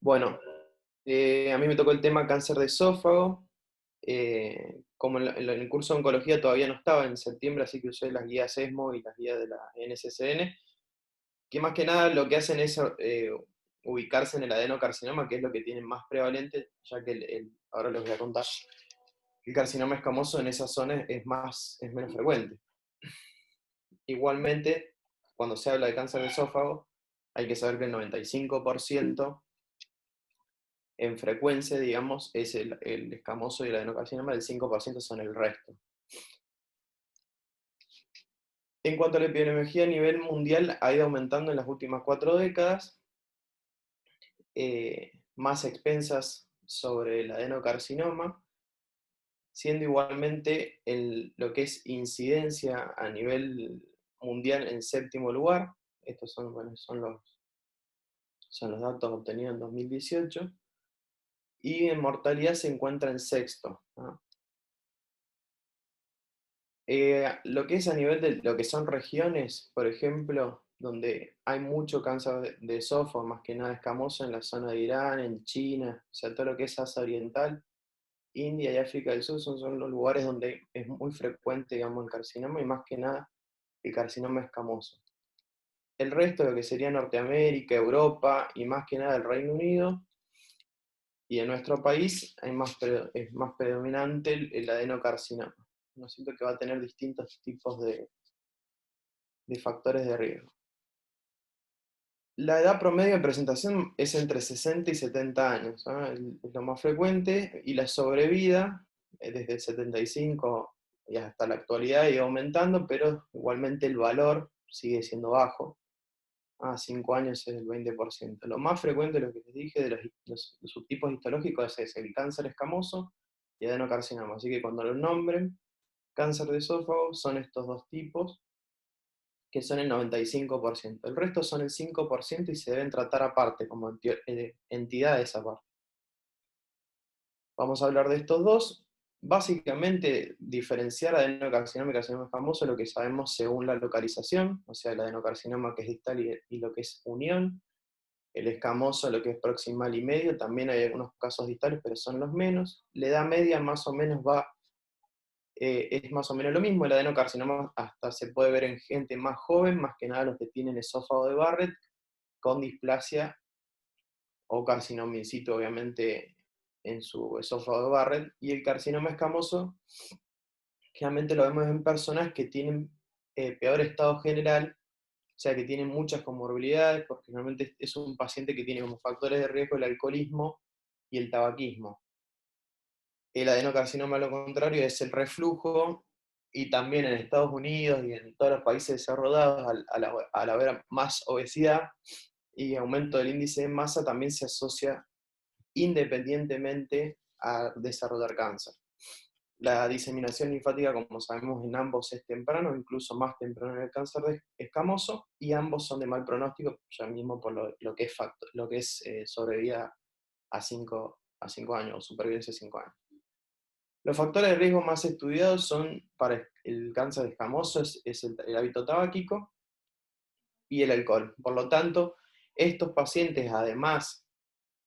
Bueno, a mí me tocó el tema cáncer de esófago. Como en el curso de oncología todavía no estaba en septiembre, así que usé las guías ESMO y las guías de la NCCN, que más que nada lo que hacen es ubicarse en el adenocarcinoma, que es lo que tienen más prevalente, ya que ahora les voy a contar, el carcinoma escamoso en esa zona es menos frecuente. Igualmente, cuando se habla de cáncer de esófago, hay que saber que el 95% en frecuencia, digamos, es el escamoso y el adenocarcinoma, el 5% son el resto. En cuanto a la epidemiología a nivel mundial, ha ido aumentando en las últimas 4 décadas, más expensas sobre el adenocarcinoma, siendo igualmente lo que es incidencia a nivel mundial en séptimo lugar. Estos son, bueno, son los datos obtenidos en 2018, y en mortalidad se encuentra en sexto, ¿no? Lo que es a nivel de lo que son regiones, por ejemplo, donde hay mucho cáncer de esófago, más que nada escamoso, en la zona de Irán, en China, o sea, todo lo que es Asia Oriental, India y África del Sur son los lugares donde es muy frecuente, digamos, el carcinoma, y más que nada el carcinoma escamoso. El resto, lo que sería Norteamérica, Europa y más que nada el Reino Unido, y en nuestro país es más predominante el adenocarcinoma. No siento que va a tener distintos tipos de factores de riesgo. La edad promedio de presentación es entre 60 y 70 años, ¿no? Es lo más frecuente, y la sobrevida desde el 75 y hasta la actualidad ha ido aumentando, pero igualmente el valor sigue siendo bajo. A 5 años es el 20%. Lo más frecuente, lo que les dije, de los subtipos histológicos es el cáncer escamoso y adenocarcinoma. Así que cuando lo nombren, cáncer de esófago, son estos dos tipos, que son el 95%. El resto son el 5% y se deben tratar aparte, como entidades aparte. Vamos a hablar de estos dos. Básicamente, diferenciar adenocarcinoma y carcinoma escamoso, lo que sabemos según la localización, o sea, el adenocarcinoma que es distal y lo que es unión, el escamoso lo que es proximal y medio, también hay algunos casos distales, pero son los menos. La edad media más o menos es más o menos lo mismo. El adenocarcinoma hasta se puede ver en gente más joven, más que nada los que tienen esófago de Barrett, con displasia o carcinoma in situ, obviamente, en su esófago de Barrett. Y el carcinoma escamoso, generalmente lo vemos en personas que tienen peor estado general, o sea, que tienen muchas comorbilidades, porque normalmente es un paciente que tiene como factores de riesgo el alcoholismo y el tabaquismo. El adenocarcinoma, lo contrario, es el reflujo, y también en Estados Unidos y en todos los países desarrollados, al haber más obesidad y aumento del índice de masa, también se asocia independientemente a desarrollar cáncer. La diseminación linfática, como sabemos, en ambos es temprano, incluso más temprano en el cáncer escamoso, y ambos son de mal pronóstico, ya mismo por lo que es sobrevida a 5 años, o supervivencia a 5 años. Los factores de riesgo más estudiados son para el cáncer escamoso es el hábito tabáquico y el alcohol. Por lo tanto, estos pacientes, además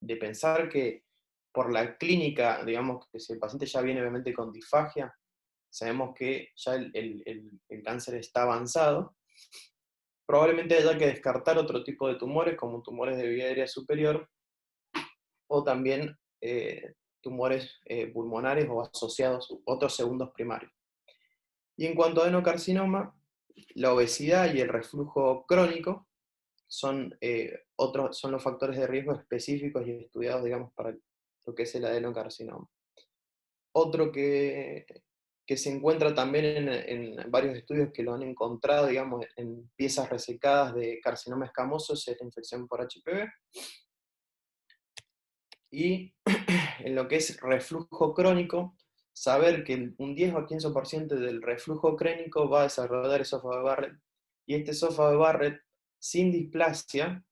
de pensar que por la clínica, digamos que si el paciente ya viene obviamente con disfagia, sabemos que ya el cáncer está avanzado, probablemente haya que descartar otro tipo de tumores, como tumores de vía aérea superior, o también tumores pulmonares o asociados, otros segundos primarios. Y en cuanto a adenocarcinoma, la obesidad y el reflujo crónico son los factores de riesgo específicos y estudiados, digamos, para lo que es el adenocarcinoma. Otro que se encuentra también en varios estudios que lo han encontrado, digamos, en piezas resecadas de carcinoma escamoso, es la infección por HPV. Y en lo que es reflujo crónico, saber que un 10 o 15% del reflujo crónico va a desarrollar esófago de Barrett, y este esófago de Barrett sin displasia,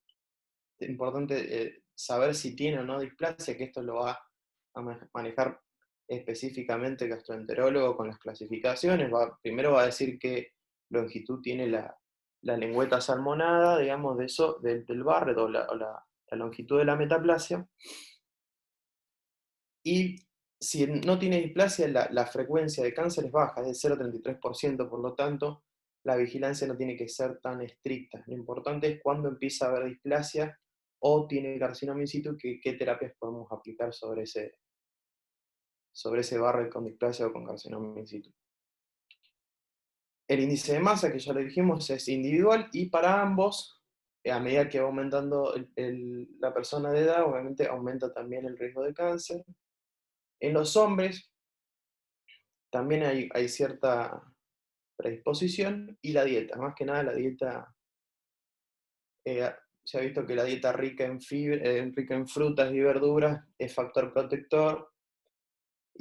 es importante saber si tiene o no displasia, que esto lo va a manejar específicamente el gastroenterólogo con las clasificaciones. Primero va a decir qué longitud tiene la lengüeta salmonada, digamos, del Barrett, o la longitud de la metaplasia, y si no tiene displasia, la frecuencia de cáncer es baja, es de 0,33%, por lo tanto, la vigilancia no tiene que ser tan estricta. Lo importante es cuando empieza a haber displasia o tiene carcinoma in situ, qué terapias podemos aplicar sobre ese Barrett con displasia o con carcinoma in situ. El índice de masa, que ya lo dijimos, es individual, y para ambos, a medida que va aumentando la persona de edad, obviamente aumenta también el riesgo de cáncer. En los hombres también hay cierta predisposición, y la dieta, más que nada la dieta, se ha visto que la dieta rica en rica en frutas y verduras es factor protector,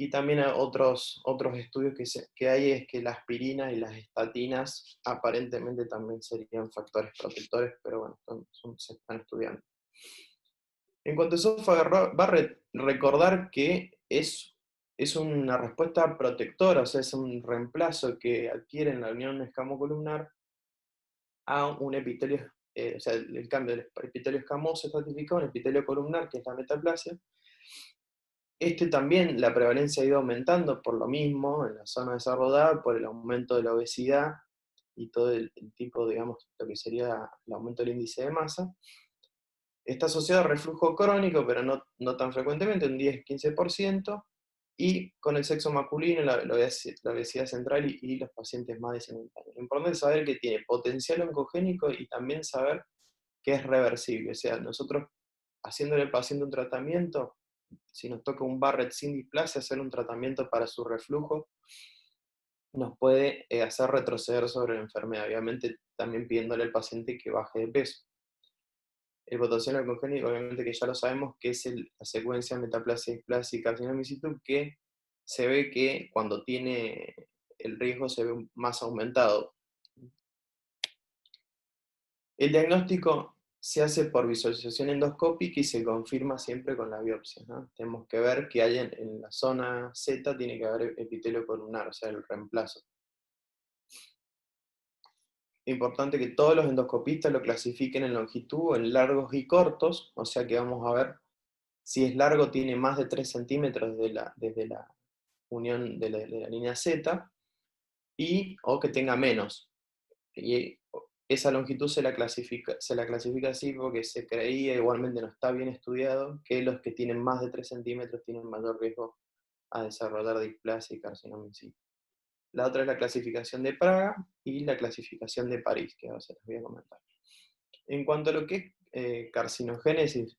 y también hay otros estudios que hay, es que la aspirina y las estatinas aparentemente también serían factores protectores, pero bueno, se están estudiando. En cuanto a esófago Barrett, recordar que es una respuesta protectora, o sea, es un reemplazo que adquiere en la unión escamocolumnar a un epitelio, o sea, el cambio del epitelio escamoso estratificado en epitelio columnar, que es la metaplasia. También la prevalencia ha ido aumentando por lo mismo en la zona desarrollada, por el aumento de la obesidad y todo el tipo, digamos, lo que sería el aumento del índice de masa. Está asociado a reflujo crónico, pero no tan frecuentemente, un 10-15%, y con el sexo masculino, la obesidad central y los pacientes más de 50 años. Lo importante es saber que tiene potencial oncogénico y también saber que es reversible. O sea, nosotros haciéndole al paciente un tratamiento, si nos toca un Barrett sin displasia, hacer un tratamiento para su reflujo, nos puede hacer retroceder sobre la enfermedad, obviamente también pidiéndole al paciente que baje de peso. El potencial oncogénico, obviamente que ya lo sabemos, que es la secuencia metaplasia, displasia y carcinoma in situ, que se ve que cuando tiene el riesgo se ve más aumentado. El diagnóstico se hace por visualización endoscópica y se confirma siempre con la biopsia, ¿no? Tenemos que ver que hay en la zona Z, tiene que haber epitelio columnar, o sea, el reemplazo. Importante que todos los endoscopistas lo clasifiquen en longitud, en largos y cortos, o sea que vamos a ver si es largo, tiene más de 3 centímetros desde la unión de la línea Z, o que tenga menos. Y esa longitud se la clasifica así porque se creía, igualmente no está bien estudiado, que los que tienen más de 3 centímetros tienen mayor riesgo a desarrollar displasia y carcinoma in situ. La otra es la clasificación de Praga y la clasificación de París, que ahora se las voy a comentar. En cuanto a lo que es carcinogénesis,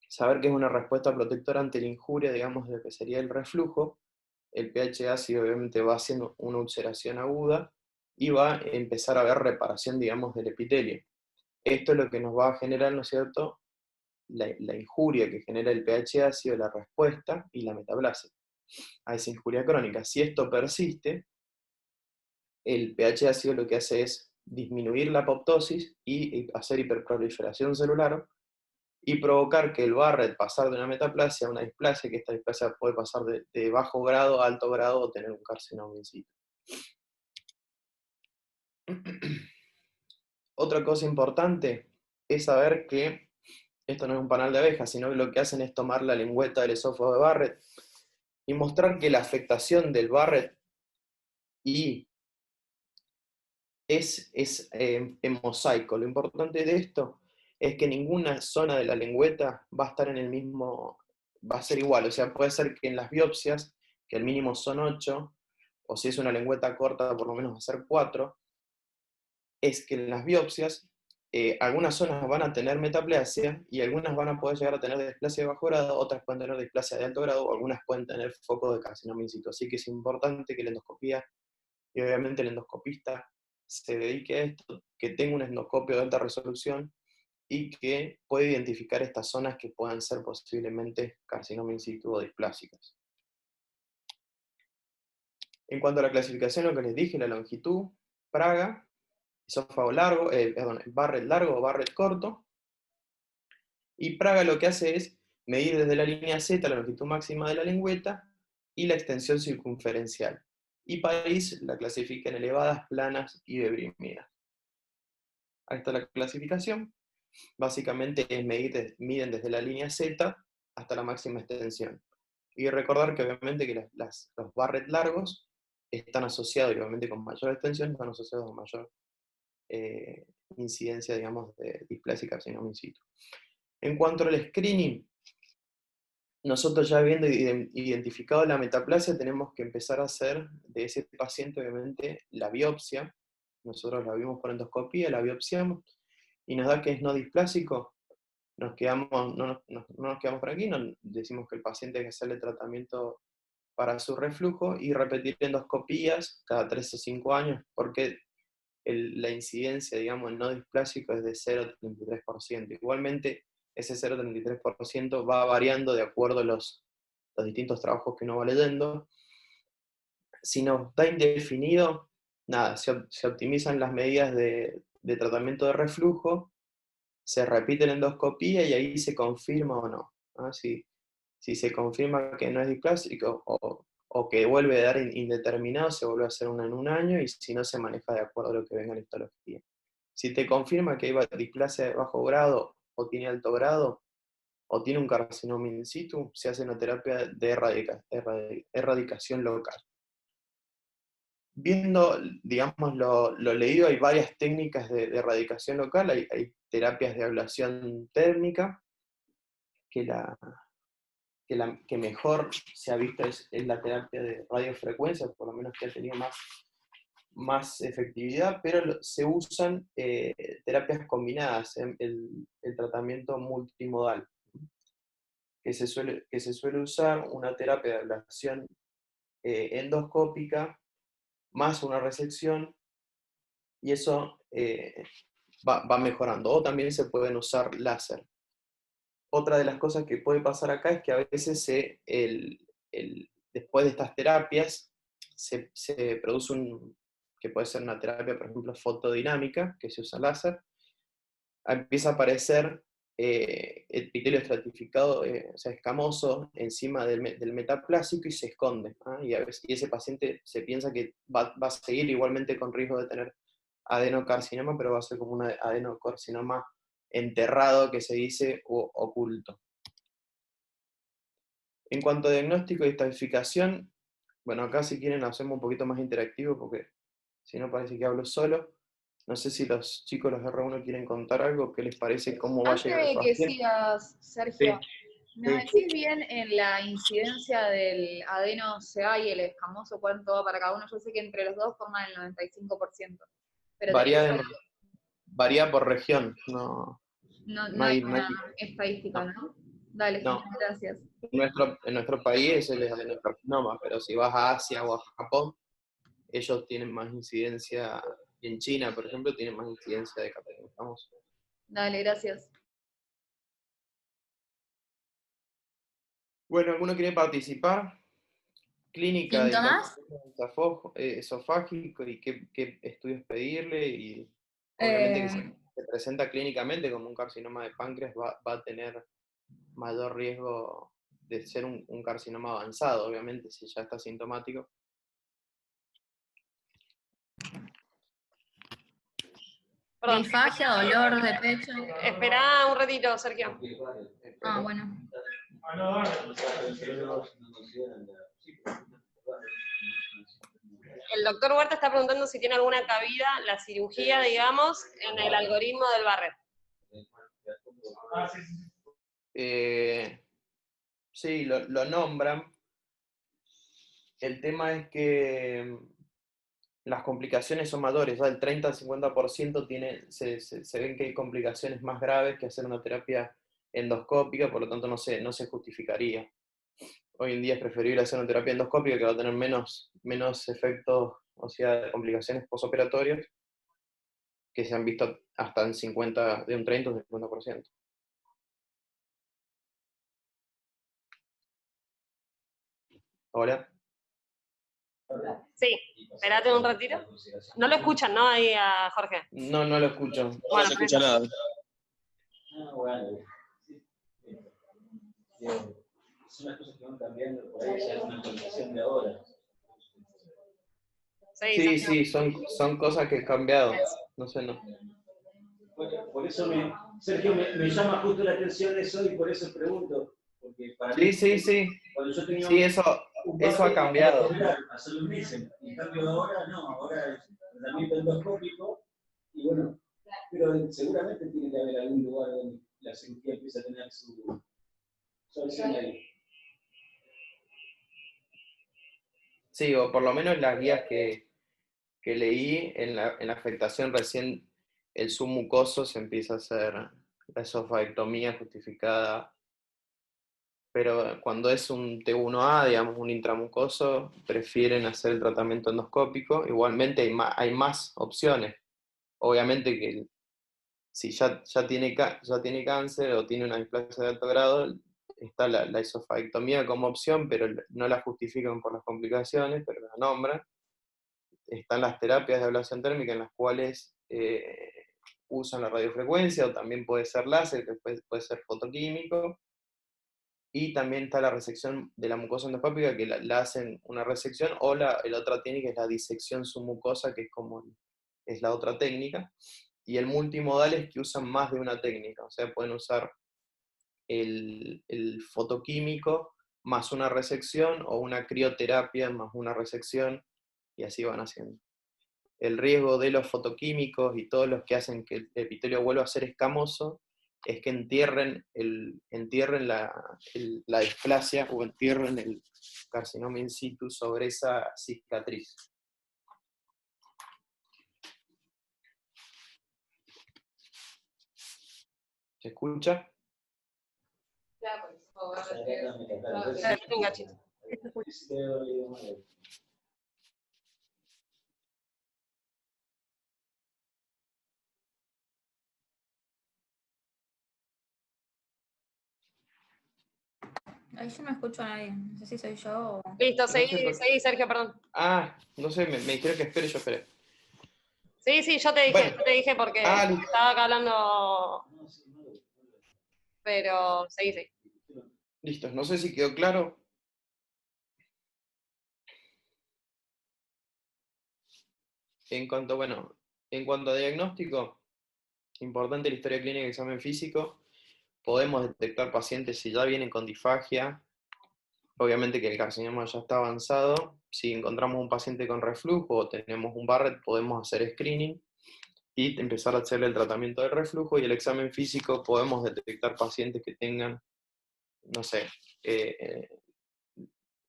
saber que es una respuesta protectora ante la injuria, digamos, de lo que sería el reflujo. El pH ácido obviamente va haciendo una ulceración aguda y va a empezar a haber reparación, digamos, del epitelio. Esto es lo que nos va a generar, ¿no es cierto?, la injuria que genera el pH ácido, la respuesta y la metaplasia a esa injuria crónica. Si esto persiste, el pH ácido lo que hace es disminuir la apoptosis y hacer hiperproliferación celular, y provocar que el Barrett pasar de una metaplasia a una displasia, que esta displasia puede pasar de bajo grado a alto grado o tener un carcinoma in situ. Otra cosa importante es saber que esto no es un panal de abejas, sino que lo que hacen es tomar la lengüeta del esófago de Barrett y mostrar que la afectación del Barrett y es en mosaico. Lo importante de esto es que ninguna zona de la lengüeta va a estar en el mismo, va a ser igual. O sea, puede ser que en las biopsias, que el mínimo son 8, o si es una lengüeta corta, por lo menos va a ser 4, es que en las biopsias algunas zonas van a tener metaplasia y algunas van a poder llegar a tener displasia de bajo grado, otras pueden tener displasia de alto grado, o algunas pueden tener foco de carcinoma in situ. Así que es importante que la endoscopía, y obviamente el endoscopista, se dedique a esto, que tenga un endoscopio de alta resolución y que pueda identificar estas zonas que puedan ser posiblemente carcinoma in situ o displásicas. En cuanto a la clasificación, lo que les dije, la longitud, Praga, esófago largo, Barrett largo o Barrett corto, y Praga lo que hace es medir desde la línea Z la longitud máxima de la lengüeta y la extensión circunferencial. Y París la clasifica en elevadas, planas y deprimidas. Ahí está la clasificación. Básicamente miden desde la línea Z hasta la máxima extensión. Y recordar que obviamente que los Barrett largos están asociados, y obviamente con mayor extensión, están asociados a mayor incidencia, digamos, de displasia y carcinoma in situ. En cuanto al screening, nosotros ya habiendo identificado la metaplasia, tenemos que empezar a hacer de ese paciente, obviamente, la biopsia. Nosotros la vimos por endoscopía, la biopsiamos, y nos da que es no displásico. No nos quedamos por aquí, decimos que el paciente hay que hacerle tratamiento para su reflujo y repetir endoscopías cada 3 o 5 años, porque la incidencia, digamos, en no displásico es de 0,33%. Igualmente, ese 0,33% va variando de acuerdo a los distintos trabajos que uno va leyendo. Si nos da indefinido, nada, se optimizan las medidas de tratamiento de reflujo, se repite la endoscopía y ahí se confirma o no. ¿Ah? Si se confirma que no es displásico o que vuelve a dar indeterminado, se vuelve a hacer una en un año, y si no, se maneja de acuerdo a lo que venga en la histología. Si te confirma que hay displasia de bajo grado, o tiene alto grado, o tiene un carcinoma in situ, se hace una terapia de erradicación local. Viendo, digamos, lo leído, hay varias técnicas de erradicación local, hay terapias de ablación térmica, que mejor se ha visto es la terapia de radiofrecuencia, por lo menos que ha tenido más efectividad, pero se usan terapias combinadas, el tratamiento multimodal, que se suele usar una terapia de ablación endoscópica más una resección, y eso va mejorando. O también se pueden usar láser. Otra de las cosas que puede pasar acá es que a veces después de estas terapias se produce que puede ser una terapia, por ejemplo, fotodinámica, que se usa láser, empieza a aparecer epitelio estratificado, o sea, escamoso, encima del metaplásico, y se esconde, ¿ah? Y ese paciente se piensa que va a seguir igualmente con riesgo de tener adenocarcinoma, pero va a ser como un adenocarcinoma enterrado, que se dice, o oculto. En cuanto a diagnóstico y estadificación, bueno, acá si quieren hacemos un poquito más interactivo, porque si no parece que hablo solo. No sé si los chicos, los R1, quieren contar algo, qué les parece, cómo va a Antes llegar el de que paciente. sigas, Sergio, ¿nos Sí. decís bien en la incidencia del adeno CA y el escamoso cuánto va para cada uno? Yo sé que entre los dos forman el 95%, pero Varía, varía por región, no no hay hay, una estadística, no, ¿no? Dale, no. genial, gracias. En nuestro país es el adenocarcinoma, pero si vas a Asia o a Japón, ellos tienen más incidencia, y en China, por ejemplo, tienen más incidencia de carcinoma escamoso. Dale, gracias. Bueno, ¿alguno quiere participar? Clínica del ¿Síntomas? carcinoma esofágico, y qué estudios pedirle, y obviamente que si se presenta clínicamente como un carcinoma de páncreas va a tener mayor riesgo de ser un carcinoma avanzado, obviamente, si ya está sintomático. Perdón, Disfagia, dolor de pecho. espera un ratito, Sergio. Ah, bueno. El doctor Huerta está preguntando si tiene alguna cabida la cirugía, digamos, en el algoritmo del Barrett. Sí, lo nombran. El tema es que las complicaciones son mayores, ya el 30 al 50% se ven que hay complicaciones más graves que hacer una terapia endoscópica, por lo tanto no se justificaría. Hoy en día es preferible hacer una terapia endoscópica, que va a tener menos efectos, o sea, de complicaciones posoperatorias, que se han visto hasta de un 30 o 50%. Hola. Sí, espérate un ratito. No lo escuchan, ¿no? Ahí a Jorge. No lo escucho. Bueno, No se escucha nada. Son las cosas que van cambiando, por ahí ya es una actualización de ahora. Sí, son cosas que han cambiado. No sé, no. Por eso, Sergio, me llama justo la atención eso y por eso pregunto. Porque para Sí, mí, sí, sí. cuando yo tenía Sí, un eso ha padre, cambiado. hace unos meses. En cambio ahora no, ahora es tratamiento endoscópico y bueno, pero seguramente tiene que haber algún lugar donde la cirugía empieza a tener su acción ahí. Sí, o por lo menos las guías que leí en la afectación recién el submucoso se empieza a hacer la esofaectomía justificada, pero cuando es un T1A, digamos un intramucoso, prefieren hacer el tratamiento endoscópico. Igualmente hay más opciones. Obviamente que si ya tiene cáncer o tiene una displasia de alto grado, está la esofaectomía como opción, pero no la justifican por las complicaciones, pero la nombran. Están las terapias de ablación térmica en las cuales usan la radiofrecuencia, o también puede ser láser, que puede ser fotoquímico, y también está la resección de la mucosa endoscópica, que la hacen una resección, o la otra técnica es la disección submucosa, que es la otra técnica, y el multimodal es que usan más de una técnica, o sea, pueden usar el fotoquímico más una resección, o una crioterapia más una resección, y así van haciendo. El riesgo de los fotoquímicos y todos los que hacen que el epitelio vuelva a ser escamoso es que entierren la displasia, o entierren el carcinoma in situ sobre esa cicatriz. ¿Se escucha? Un cachito. Ahí yo no escucho a nadie. No sé si soy yo o... Listo, No sé seguí, Sergio, perdón. no sé, me dijeron que espere, yo esperé. Sí, yo Bueno, te dije porque listo. estaba acá hablando, pero seguí. Listo, no sé si quedó claro. En cuanto a diagnóstico, importante la historia clínica y examen físico. Podemos detectar pacientes si ya vienen con disfagia, obviamente que el carcinoma ya está avanzado. Si encontramos un paciente con reflujo o tenemos un Barrett, podemos hacer screening y empezar a hacerle el tratamiento del reflujo, y el examen físico podemos detectar pacientes que tengan, no sé,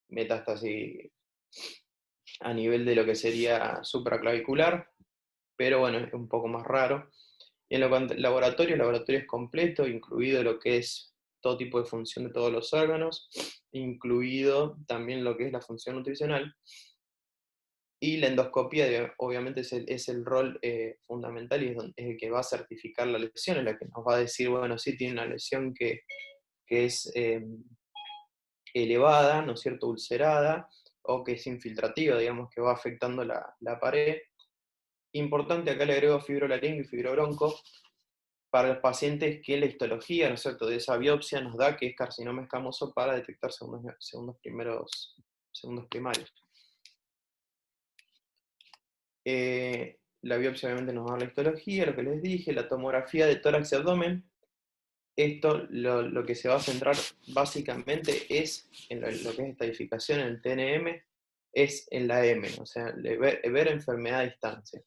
metástasis a nivel de lo que sería supraclavicular, pero bueno, es un poco más raro. Y en el laboratorio es completo, incluido lo que es todo tipo de función de todos los órganos, incluido también lo que es la función nutricional. Y la endoscopía, obviamente, es el rol fundamental, y es el que va a certificar la lesión, es la que nos va a decir, bueno, sí tiene una lesión que es elevada, ¿no es cierto?, ulcerada, o que es infiltrativa, digamos, que va afectando la pared. Importante, acá le agrego fibrolaringo y fibrobronco, para los pacientes que la histología, ¿no es cierto?, de esa biopsia nos da que es carcinoma escamoso, para detectar segundos primarios. La biopsia obviamente nos da la histología, lo que les dije, la tomografía de tórax y abdomen. Esto lo que se va a centrar básicamente es en lo que es estadificación en el TNM, es en la M, o sea, ver enfermedad a distancia.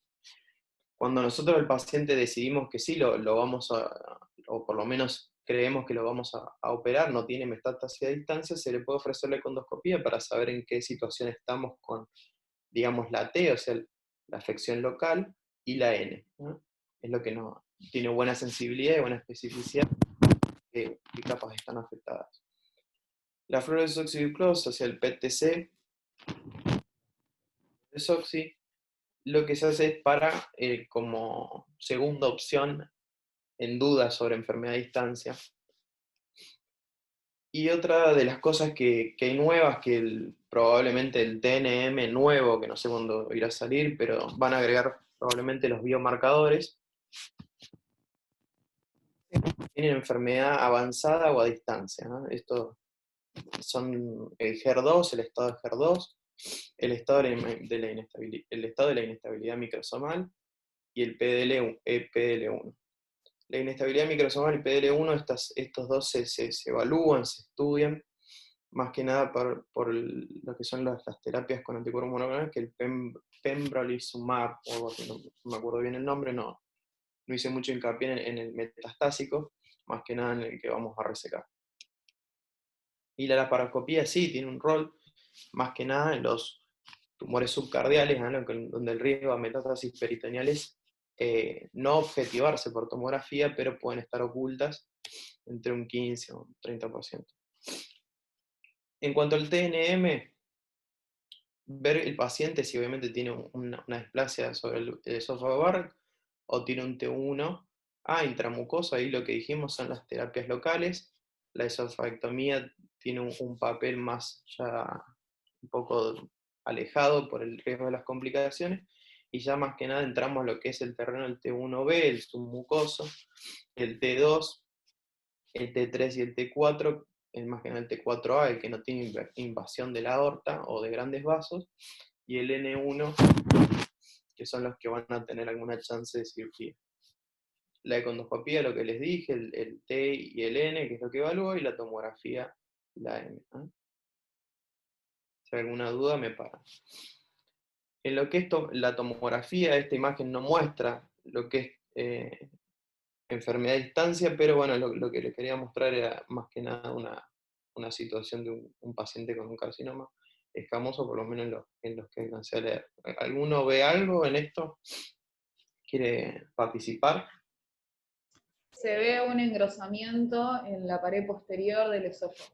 Cuando nosotros el paciente decidimos que sí, lo vamos o por lo menos creemos que lo vamos a operar, no tiene metástasis a distancia, se le puede ofrecer la econdoscopía para saber en qué situación estamos con, digamos, la T, o sea, la afección local, y la N, ¿no? Es lo que no tiene buena sensibilidad y buena especificidad, qué capas están afectadas. La fluorodesoxirribonucleosa, o sea, el PTC, desoxi, lo que se hace es para, como segunda opción en duda sobre enfermedad a distancia. Y otra de las cosas que hay nuevas, que probablemente el TNM nuevo, que no sé cuándo irá a salir, pero van a agregar probablemente los biomarcadores, tienen enfermedad avanzada o a distancia, ¿no? Estos son el HER2, el estado de HER2, el estado de la inestabilidad microsomal y el PDL1. La inestabilidad microsomal y PDL1, estos dos se evalúan, se estudian, más que nada por lo que son las terapias con anticuerpos monoclonales, que el pembrolizumab, o algo así, no me acuerdo bien el nombre, no hice mucho hincapié en el metastásico, más que nada en el que vamos a resecar. Y la laparoscopía sí tiene un rol, más que nada en los tumores subcardiales, ¿no? Donde el riesgo a metástasis peritoneales no objetivarse por tomografía, pero pueden estar ocultas entre un 15 o un 30%. En cuanto al TNM, ver el paciente si obviamente tiene una displasia sobre el esófago Barrett o tiene un T1 intramucoso, ahí lo que dijimos son las terapias locales. La esofagectomía tiene un papel más ya un poco alejado por el riesgo de las complicaciones, y ya más que nada entramos a lo que es el terreno del T1B, el submucoso, el T2, el T3 y el T4, más que nada el T4A, el que no tiene invasión de la aorta o de grandes vasos, y el N1, que son los que van a tener alguna chance de cirugía. La econdoscopía, lo que les dije, el T y el N, que es lo que evalúo, y la tomografía, la M. Si hay alguna duda, me para. En lo que es la tomografía, esta imagen no muestra lo que es enfermedad a distancia, pero bueno, lo que les quería mostrar era más que nada una situación de un paciente con un carcinoma escamoso, por lo menos en los que alcancé a leer. ¿Alguno ve algo en esto? ¿Quiere participar? Se ve un engrosamiento en la pared posterior del esófago.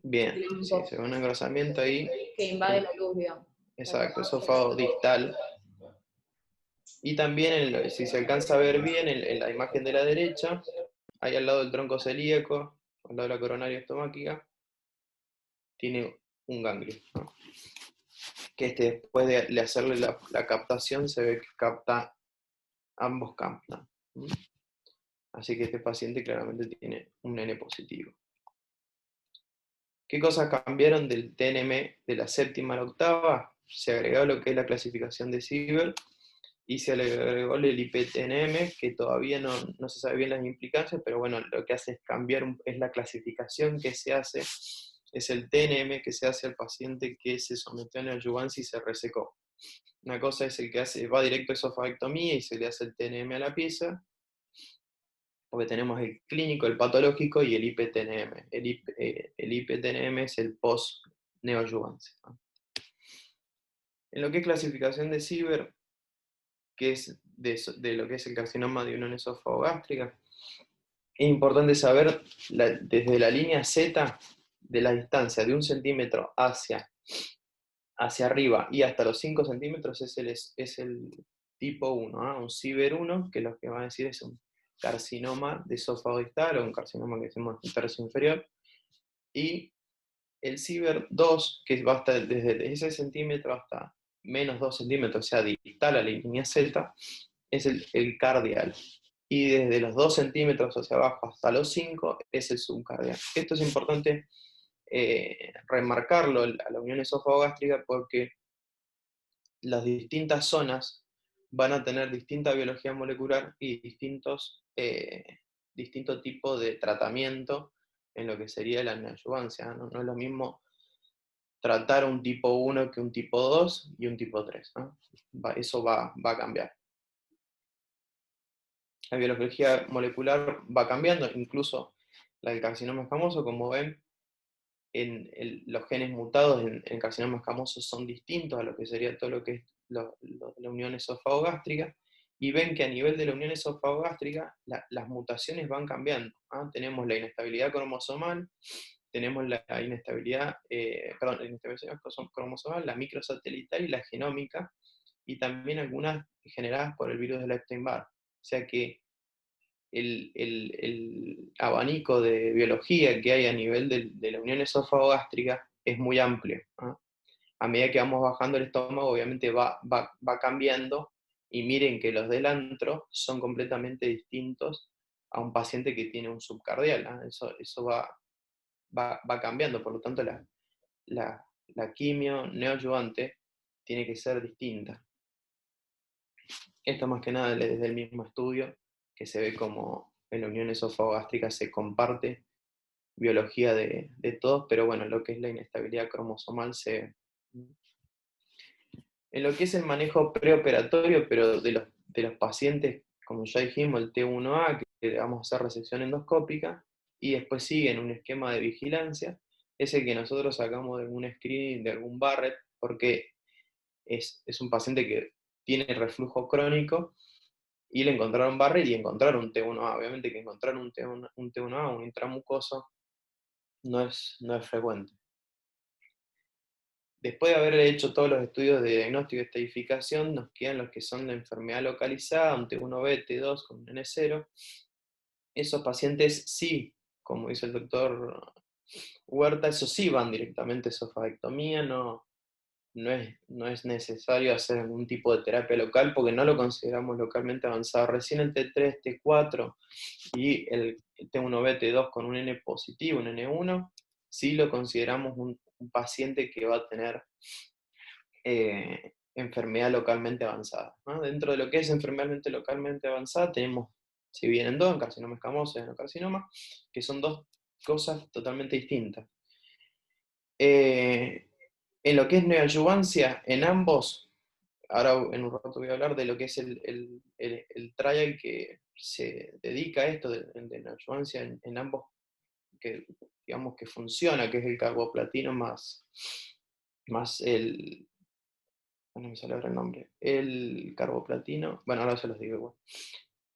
Bien, sí, se ve un engrosamiento ahí. Que invade la luz, digamos. Exacto, esófago distal. Y también, si se alcanza a ver bien, en la imagen de la derecha, ahí al lado del tronco celíaco, al lado de la coronaria estomáquica, tiene un ganglio, ¿no? Que después de hacerle la captación, se ve que capta ambos campos, ¿no? Así que este paciente claramente tiene un N positivo. ¿Qué cosas cambiaron del TNM de la séptima a la octava? Se agregó lo que es la clasificación de Sieber y se le agregó el IPTNM, que todavía no se sabe bien las implicancias, pero bueno, lo que hace es cambiar, es la clasificación que se hace, es el TNM que se hace al paciente que se sometió a neoadyuvancia y se resecó. Una cosa es el que va directo a esofagectomía y se le hace el TNM a la pieza, porque tenemos el clínico, el patológico y el IPTNM. El IPTNM es el post-neoadyuvancia, ¿no? En lo que es clasificación de Sieber, que es de lo que es el carcinoma de unión esófago-gástrica, es importante saber desde la línea Z de la distancia de 1 centímetro hacia arriba y hasta los 5 centímetros es el tipo 1, ¿no? Un Sieber 1, que lo que va a decir es un carcinoma de esófago distal o un carcinoma que decimos de tercio inferior, y el Sieber 2, que va hasta desde ese centímetro hasta menos 2 centímetros, o sea, distal a la línea Z, es el cardial. Y desde los 2 centímetros hacia abajo hasta los 5 es el subcardial. Esto es importante remarcarlo a la unión esófago-gástrica porque las distintas zonas van a tener distinta biología molecular y distinto tipo de tratamiento en lo que sería la neoadyuvancia, ¿no? No es lo mismo tratar un tipo 1 que un tipo 2 y un tipo 3, ¿no? Eso va a cambiar. La biología molecular va cambiando, incluso la del carcinoma escamoso, como ven, los genes mutados en carcinoma escamoso son distintos a lo que sería todo lo que es la unión esófago-gástrica, y ven que a nivel de la unión esófago-gástrica las mutaciones van cambiando, ¿ah? Tenemos la inestabilidad cromosomal, tenemos la inestabilidad cromosomal, la microsatelital y la genómica, y también algunas generadas por el virus del Epstein-Barr. O sea que el abanico de biología que hay a nivel de la unión esófago-gástrica es muy amplio, ¿no? A medida que vamos bajando el estómago, obviamente va cambiando, y miren que los del antro son completamente distintos a un paciente que tiene un subcardial, ¿no? Eso va cambiando, por lo tanto la quimio neoadyuvante tiene que ser distinta. Esto más que nada desde el mismo estudio que se ve como en la unión esófago-gástrica se comparte biología de todos, pero bueno, lo que es la inestabilidad cromosomal se ve. En lo que es el manejo preoperatorio, pero de los pacientes, como ya dijimos, el T1A, que le vamos a hacer resección endoscópica, y después sigue en un esquema de vigilancia, es el que nosotros sacamos de algún screening, de algún Barrett, porque es un paciente que tiene reflujo crónico, y le encontraron Barrett y encontraron un T1A. Obviamente que encontrar un T1A, un intramucoso, no es frecuente. Después de haber hecho todos los estudios de diagnóstico y estadificación, nos quedan los que son la enfermedad localizada, un T1B, T2 con un N0. Esos pacientes sí, como dice el doctor Huerta, esos sí van directamente a esofagectomía, no es necesario hacer algún tipo de terapia local porque no lo consideramos localmente avanzado. Recién el T3, T4 y el T1B, T2 con un N positivo, un N1, sí lo consideramos un paciente que va a tener enfermedad localmente avanzada, ¿no? Dentro de lo que es enfermedad localmente avanzada tenemos, si vienen dos, carcinoma escamoso y adenocarcinoma, que son dos cosas totalmente distintas. En lo que es neoadyuvancia, en ambos, ahora en un rato voy a hablar de lo que es el trial que se dedica a esto de neoadyuvancia en ambos, que digamos que funciona, que es el carboplatino más el, no me sale ahora el nombre, el carboplatino, bueno, ahora se los digo igual,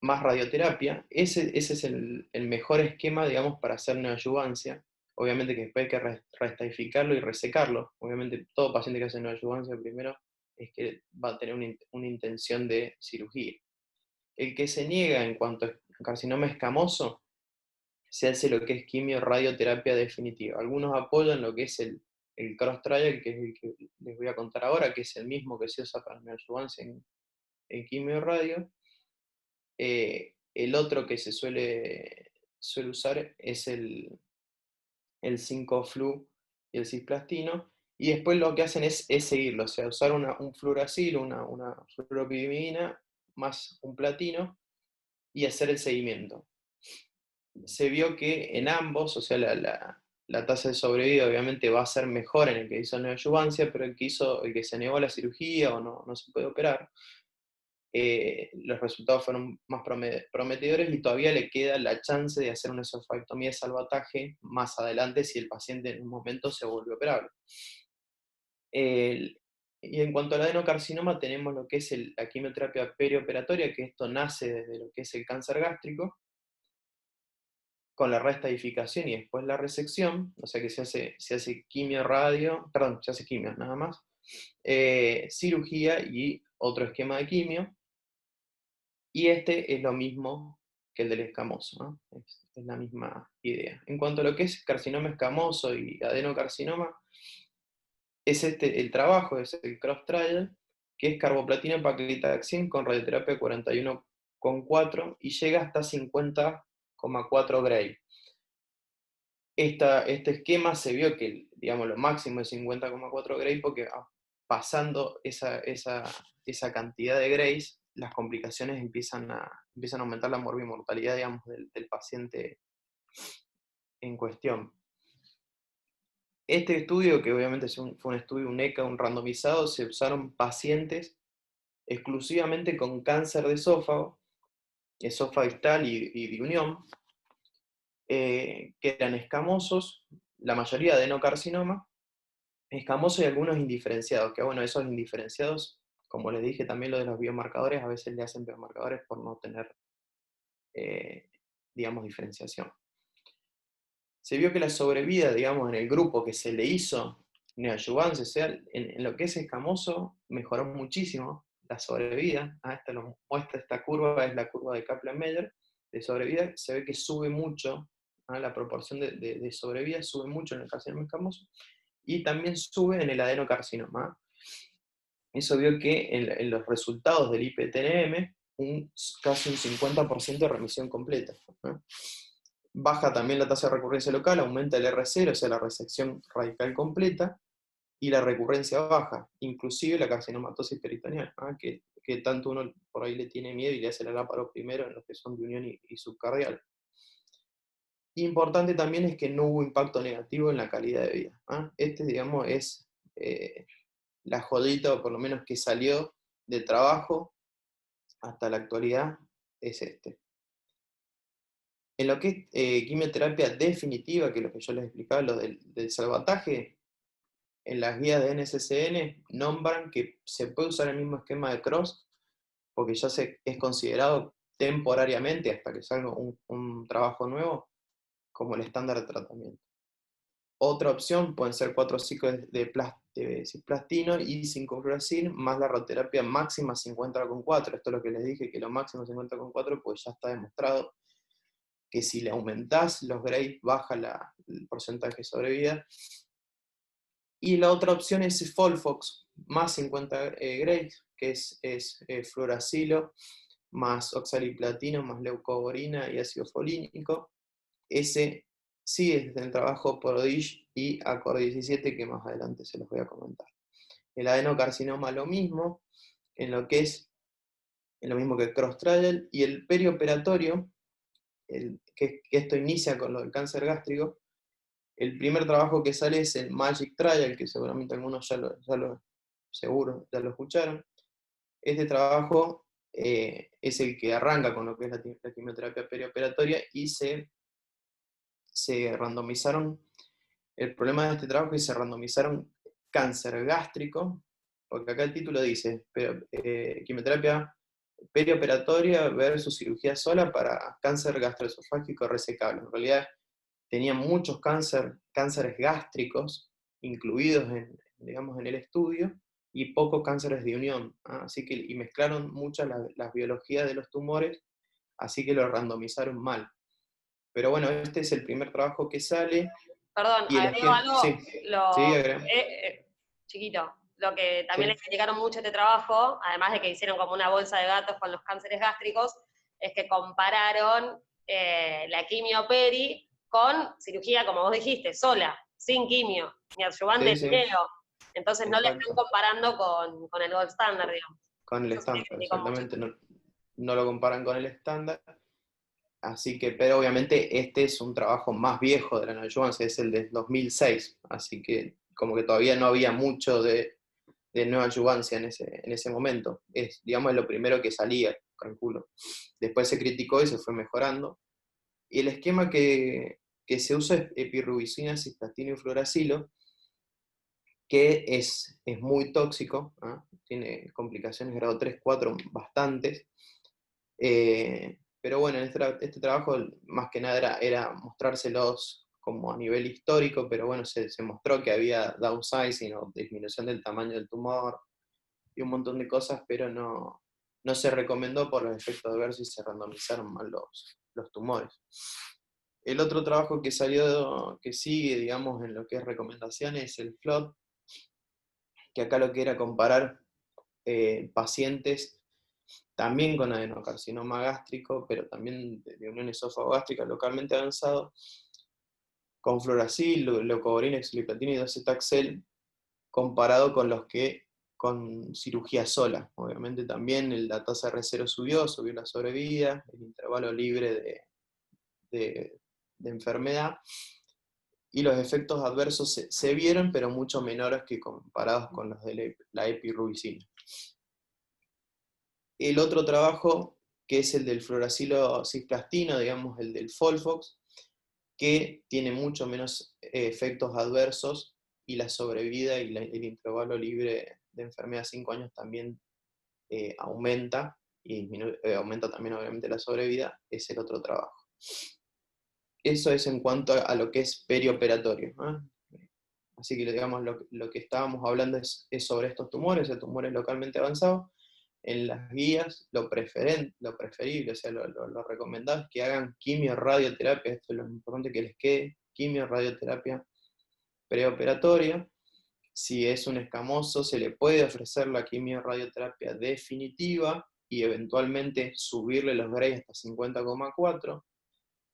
más radioterapia, ese es el mejor esquema, digamos, para hacer neoadyuvancia. Obviamente que después hay que restadificarlo y resecarlo. Obviamente todo paciente que hace neoadyuvancia primero es que va a tener una intención de cirugía. El que se niega en cuanto a carcinoma escamoso, se hace lo que es quimio-radioterapia definitiva. Algunos apoyan lo que es el cross trial, que es el que les voy a contar ahora, que es el mismo que se usa para neoadyuvancia en quimio-radio. El otro que se suele usar es el 5-flu y el cisplastino, y después lo que hacen es seguirlo, o sea, usar un fluoracil, una fluoropidimidina, más un platino, y hacer el seguimiento. Se vio que en ambos, o sea, la tasa de sobrevida obviamente va a ser mejor en el que hizo neoadyuvancia, pero el que se negó a la cirugía o no se puede operar, los resultados fueron más prometedores y todavía le queda la chance de hacer una esofagectomía de salvataje más adelante si el paciente en un momento se vuelve operable. Y en cuanto al adenocarcinoma tenemos lo que es la quimioterapia perioperatoria, que esto nace desde lo que es el cáncer gástrico, con la reestadificación y después la resección, o sea que se hace se hace quimio nada más, cirugía y otro esquema de quimio. Y este es lo mismo que el del escamoso, ¿no? Es la misma idea. En cuanto a lo que es carcinoma escamoso y adenocarcinoma, es el trabajo, es el cross trial, que es carboplatina paclitaxel con radioterapia 41,4 y llega hasta 50,4 Gray. Este esquema se vio que, digamos, lo máximo es 50,4 Gray porque pasando esa cantidad de Grays, las complicaciones empiezan a aumentar la morbimortalidad, digamos, del paciente en cuestión. Este estudio, que obviamente fue un estudio, un ECA, un randomizado, se usaron pacientes exclusivamente con cáncer de esófago, esofagistal y de unión, que eran escamosos, la mayoría adenocarcinoma, escamosos y algunos indiferenciados, que bueno, esos indiferenciados, como les dije también lo de los biomarcadores, a veces le hacen biomarcadores por no tener, digamos, diferenciación. Se vio que la sobrevida, digamos, en el grupo que se le hizo neoadyuvancia, o sea, en lo que es escamoso, mejoró muchísimo la sobrevida. Esta lo muestra esta curva, es la curva de Kaplan-Meier, de sobrevida, se ve que sube mucho, la proporción de sobrevida sube mucho en el carcinoma escamoso, y también sube en el adenocarcinoma. Eso vio que en los resultados del IPTNM, casi un 50% de remisión completa. Baja también la tasa de recurrencia local, aumenta el R0, o sea, la resección radical completa, y la recurrencia baja, inclusive la carcinomatosis peritoneal, que que tanto uno por ahí le tiene miedo y le hace la láparo primero en los que son de unión y subcardial. Importante también es que no hubo impacto negativo en la calidad de vida. Este, digamos, es la jodita, o por lo menos que salió de trabajo hasta la actualidad, es este. En lo que es quimioterapia definitiva, que es lo que yo les explicaba, lo del salvataje, en las guías de NCCN nombran que se puede usar el mismo esquema de Cross, porque ya es considerado temporariamente, hasta que salga un trabajo nuevo, como el estándar de tratamiento. Otra opción pueden ser 4 ciclos de cisplastino y 5-fluoracil, más la radioterapia máxima 50,4. Esto es lo que les dije, que lo máximo 50,4, pues ya está demostrado que si le aumentás los grays, baja el porcentaje de sobrevida. Y la otra opción es Folfox, más 50 grays, que es fluoracilo, más oxaliplatino, más leucoborina y ácido folínico. Ese sí es del trabajo PRODIGE y ACOR17, que más adelante se los voy a comentar. El adenocarcinoma lo mismo, en lo mismo que el cross trial, y el perioperatorio, que esto inicia con lo del cáncer gástrico. El primer trabajo que sale es el MAGIC Trial, que seguramente algunos ya lo escucharon. Este trabajo es el que arranca con lo que es la quimioterapia perioperatoria y se randomizaron. El problema de este trabajo es que se randomizaron cáncer gástrico, porque acá el título dice quimioterapia perioperatoria versus cirugía sola para cáncer gastroesofágico resecable. En realidad tenían muchos cánceres gástricos incluidos en el estudio y pocos cánceres de unión. Así que, y mezclaron muchas las biologías de los tumores, así que lo randomizaron mal. Pero bueno, este es el primer trabajo que sale. Perdón, y agrego algo, sí, agrego. Chiquito, lo que también Sí. les criticaron mucho este trabajo, además de que hicieron como una bolsa de gatos con los cánceres gástricos, es que compararon la quimio-peri con cirugía, como vos dijiste, sola, sin quimio, ni adyuvante Sí, ni neo. Entonces no le exacto. están comparando con el gold standard, digamos. Con el Eso se le estándar, criticó mucho. exactamente. No lo comparan con el estándar. Así que, pero obviamente este es un trabajo más viejo de la neoadyuvancia, es el de 2006. Así que como que todavía no había mucho de neoadyuvancia en ese momento. Es, digamos, lo primero que salía, calculo. Después se criticó y se fue mejorando. Y el esquema que se usa es epirubicina, cisplastino y fluoracilo, que es muy tóxico, tiene complicaciones grado 3, 4 bastantes. Pero bueno, este trabajo más que nada era mostrárselos como a nivel histórico, pero bueno, se mostró que había downsizing o disminución del tamaño del tumor y un montón de cosas, pero no se recomendó por los efectos adversos y se randomizaron mal los tumores. El otro trabajo que salió, que sigue, digamos, en lo que es recomendaciones, es el FLOT, que acá lo que era comparar pacientes también con adenocarcinoma gástrico, pero también de unión esófago-gástrica localmente avanzado, con fluoracil, leucoborina, oxaliplatina y docetaxel, comparado con los que con cirugía sola. Obviamente también la tasa R0 subió la sobrevida, el intervalo libre de enfermedad, y los efectos adversos se vieron, pero mucho menores que comparados con los de la epirubicina. El otro trabajo, que es el del fluoracilo cisplastino, digamos, el del Folfox, que tiene mucho menos efectos adversos, y la sobrevida y el intervalo libre de enfermedad 5 años también aumenta, y aumenta también obviamente la sobrevida, es el otro trabajo. Eso es en cuanto a lo que es perioperatorio. Así que digamos, lo que estábamos hablando es sobre estos tumores localmente avanzados. En las guías, lo preferible, o sea, lo recomendado es que hagan quimio-radioterapia. Esto es lo importante que les quede: quimio-radioterapia preoperatoria. Si es un escamoso, se le puede ofrecer la quimio-radioterapia definitiva y eventualmente subirle los grays hasta 50,4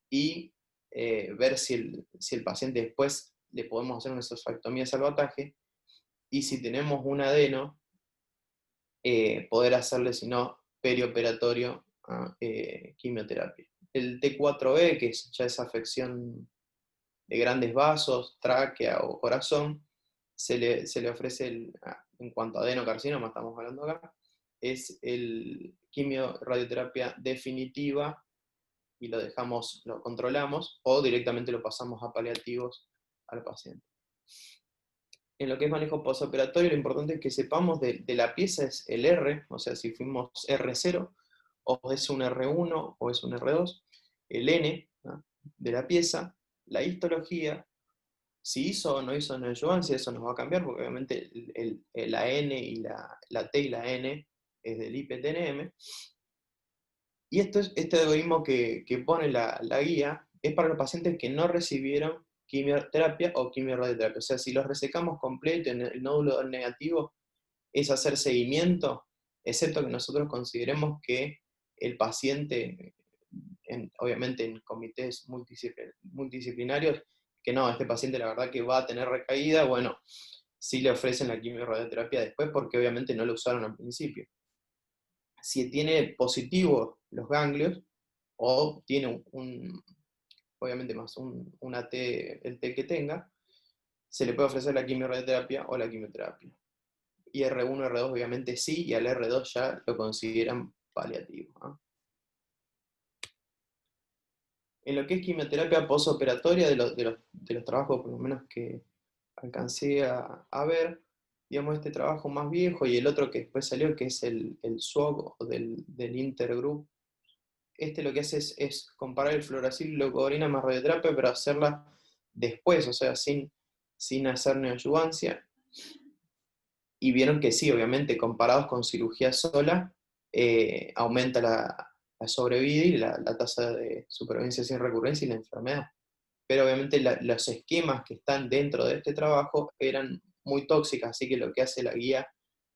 y ver si el paciente después le podemos hacer una esofactomía de salvataje. Y si tenemos un adeno, poder hacerle, si no, perioperatorio quimioterapia. El T4E, que es ya esa afección de grandes vasos, tráquea o corazón, se le ofrece, en cuanto a adenocarcinoma estamos hablando acá, es el quimio-radioterapia definitiva, y lo controlamos, o directamente lo pasamos a paliativos al paciente. En lo que es manejo postoperatorio, lo importante es que sepamos de la pieza es el R, o sea, si fuimos R0, o es un R1, o es un R2, el N, ¿no?, de la pieza, la histología, si hizo o no hizo neoadjuvancia, eso nos va a cambiar, porque obviamente la N y la T y la N es del IPTNM. Y este algoritmo que pone la guía es para los pacientes que no recibieron quimioterapia o quimiorradioterapia. O sea, si los resecamos completo en el nódulo negativo, es hacer seguimiento, excepto que nosotros consideremos que el paciente, obviamente en comités multidisciplinarios, que no, este paciente la verdad que va a tener recaída, bueno, sí le ofrecen la quimiorradioterapia después, porque obviamente no lo usaron al principio. Si tiene positivo los ganglios, o tiene obviamente más una T, el T que tenga, se le puede ofrecer la quimiorradioterapia o la quimioterapia. Y R1, R2 obviamente sí, y al R2 ya lo consideran paliativo, ¿no? En lo que es quimioterapia postoperatoria, de los trabajos por lo menos que alcancé a ver, digamos, este trabajo más viejo y el otro que después salió, que es el SWOG del Intergroup, lo que hace es comparar el fluoracil y leucovorina más radioterapia, pero hacerla después, o sea, sin hacer neoadjuvancia. Y vieron que sí, obviamente, comparados con cirugía sola, aumenta la sobrevida y la tasa de supervivencia sin recurrencia y la enfermedad. Pero obviamente los esquemas que están dentro de este trabajo eran muy tóxicas, así que lo que hace la guía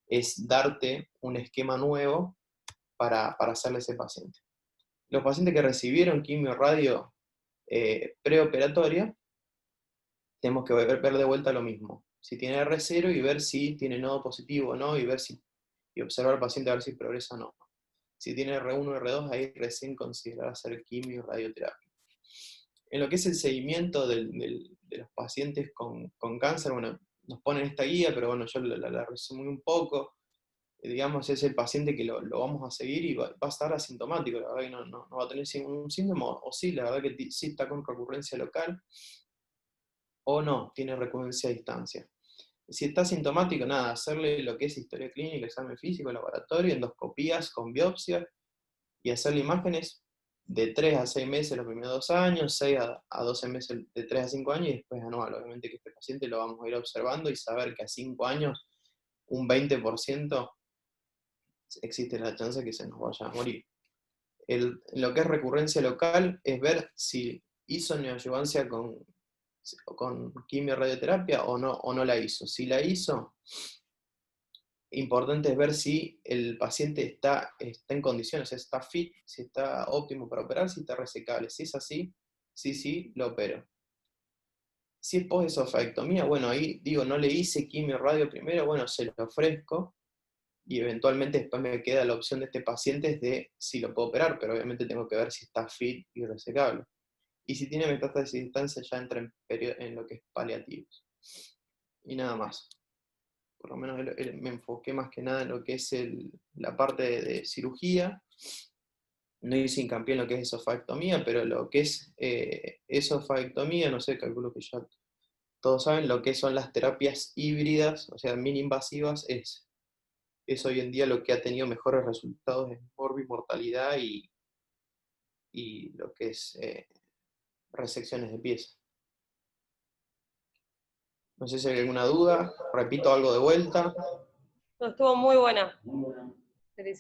es darte un esquema nuevo para hacerle a ese paciente. Los pacientes que recibieron quimio-radio preoperatoria, tenemos que ver de vuelta lo mismo. Si tiene R0 y ver si tiene nodo positivo o no, y observar al paciente a ver si progresa o no. Si tiene R1 o R2, ahí recién considerar hacer quimio y radioterapia. En lo que es el seguimiento de los pacientes con cáncer, bueno, nos ponen esta guía, pero bueno, yo la resumí un poco. Digamos, es el paciente que lo vamos a seguir y va a estar asintomático, la verdad que no va a tener ningún síntoma, o sí, la verdad que sí está con recurrencia local, o no, tiene recurrencia a distancia. Si está asintomático, nada, hacerle lo que es historia clínica, examen físico, laboratorio, endoscopías con biopsia, y hacerle imágenes de 3 a 6 meses los primeros 2 años, 6 a 12 meses de 3 a 5 años, y después anual. Obviamente que este paciente lo vamos a ir observando y saber que a 5 años un 20% existe la chance de que se nos vaya a morir. Lo que es recurrencia local es ver si hizo neoadjuvancia con quimio-radioterapia o no la hizo. Si la hizo, importante es ver si el paciente está en condiciones, está fit, si está óptimo para operar, si está resecable. Si es así, sí, lo opero. Si es post-esofagectomía, bueno, ahí digo, no le hice quimio-radio primero, bueno, se lo ofrezco, y eventualmente después me queda la opción de este paciente de si lo puedo operar, pero obviamente tengo que ver si está fit y resecable. Y si tiene metástasis de distancia ya entra en lo que es paliativos. Y nada más. Por lo menos me enfoqué más que nada en lo que es la parte de cirugía. No hice hincapié en lo que es esofagectomía, pero lo que es esofagectomía, no sé, calculo que ya todos saben, lo que son las terapias híbridas, o sea, mini invasivas, es hoy en día lo que ha tenido mejores resultados en morbimortalidad y lo que es resecciones de pieza. No sé si hay alguna duda, repito algo de vuelta. No, estuvo muy buena. Muy buena. Felicitaciones.